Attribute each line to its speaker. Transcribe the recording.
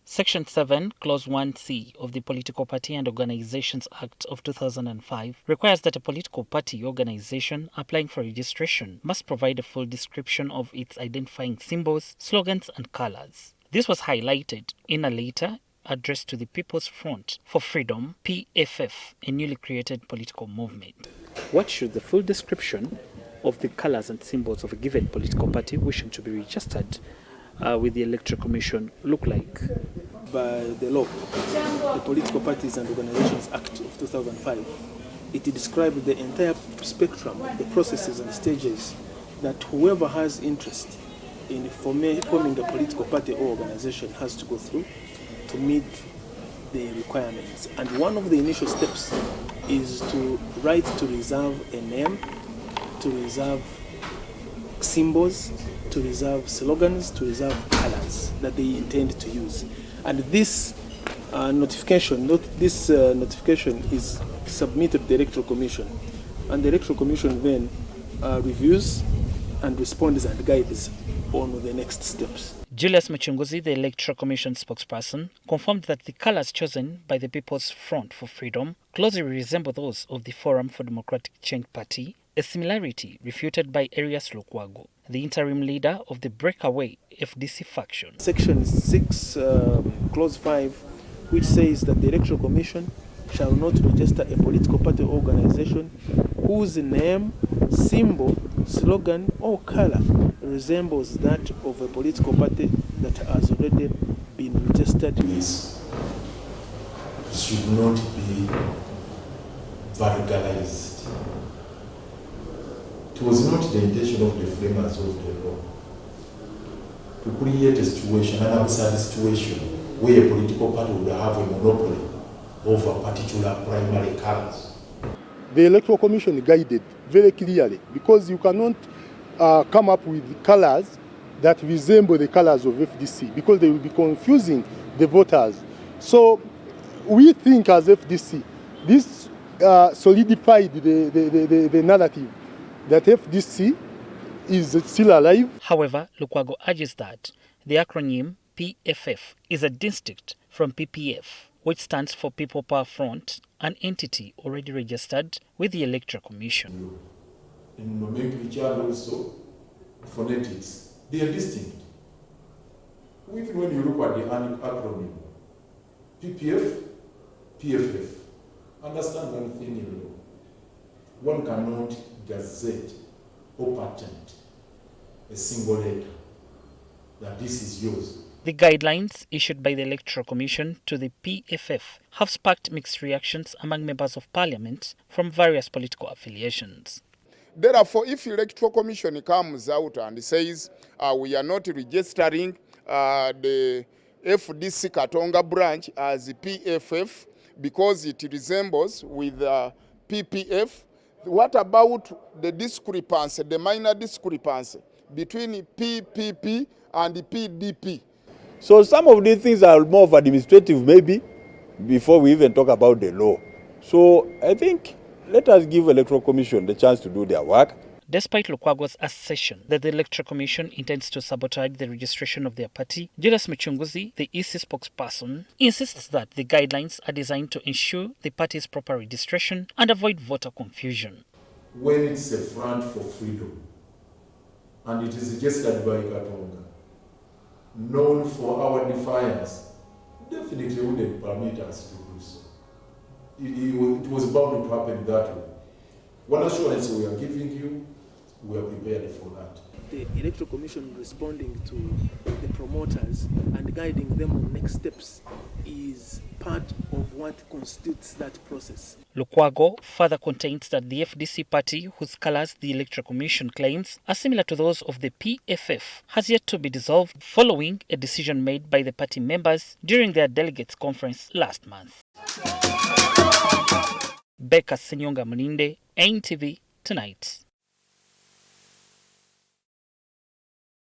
Speaker 1: Section 7, Clause 1C of the Political Party and Organizations Act of 2005 requires that a political party organization applying for registration must provide a full description of its identifying symbols, slogans, and colors. This was highlighted in a letter addressed to the People's Front for Freedom, PFF, a newly created political movement. What should the full description of the colors and symbols of a given political party wishing to be registered with the Electoral Commission look like?
Speaker 2: By the law, the Political Parties and Organizations Act of 2005, it describes the entire spectrum, the processes and stages that whoever has interest in forming a political party or organization has to go through to meet the requirements. And one of the initial steps is to reserve a name, to reserve symbols, to reserve slogans, to reserve colors that they intend to use. And this notification is submitted to the Electoral Commission. And the Electoral Commission then reviews and responds and guides on the next steps.
Speaker 1: Julius Mchunguzi, the Electoral Commission spokesperson, confirmed that the colors chosen by the People's Front for Freedom closely resemble those of the Forum for Democratic Change Party, a similarity refuted by Erias Lukwago, the interim leader of the breakaway FDC faction.
Speaker 2: Section 6, Clause 5, which says that the Electoral Commission shall not register a political party or organization whose name, symbol, slogan, or color resembles that of a political party that has already been registered.
Speaker 3: This should not be vulgarized. It was not the intention of the framers of the law to create a situation, an absurd situation, where a political party would have a monopoly over particular primary colors.
Speaker 4: The Electoral Commission guided very clearly, because you cannot come up with colors that resemble the colors of FDC, because they will be confusing the voters. So we think as FDC, this solidified the narrative that FDC is still alive.
Speaker 1: However, Lukwago urges that the acronym PFF is a distinct from PPF, which stands for People Power Front, an entity already registered with the Electoral Commission.
Speaker 3: In nomenclature also, phonetics, they are distinct. Even when you look at the acronym, PPF, PFF, understand one thing in law. One cannot gazette or patent a single letter that this is yours.
Speaker 1: The guidelines issued by the Electoral Commission to the PFF have sparked mixed reactions among members of parliament from various political affiliations.
Speaker 5: Therefore, if the Electoral Commission comes out and says we are not registering the FDC Katonga branch as the PFF because it resembles with PPF, what about the discrepancy, the minor discrepancy between PPP and the PDP?
Speaker 6: So some of these things are more of administrative maybe before we even talk about the law. So I think let us give Electoral Commission the chance to do their work.
Speaker 1: Despite Lukwago's assertion that the Electoral Commission intends to sabotage the registration of their party, Julius Mchunguzi, the EC spokesperson, insists that the guidelines are designed to ensure the party's proper registration and avoid voter confusion.
Speaker 3: When it's a front for freedom, and it is registered by Katonga, known for our defiance, definitely wouldn't permit us to do so. It was bound to happen that way. One assurance we are giving you, we are prepared for that.
Speaker 2: The Electoral Commission responding to the promoters and guiding them on next steps is part of what constitutes that process.
Speaker 1: Lukwago further contains that the FDC party, whose colours the Electoral Commission claims are similar to those of the PFF, has yet to be dissolved following a decision made by the party members during their delegates conference last month. Ssenyonga Mulinde, AIM TV Tonight.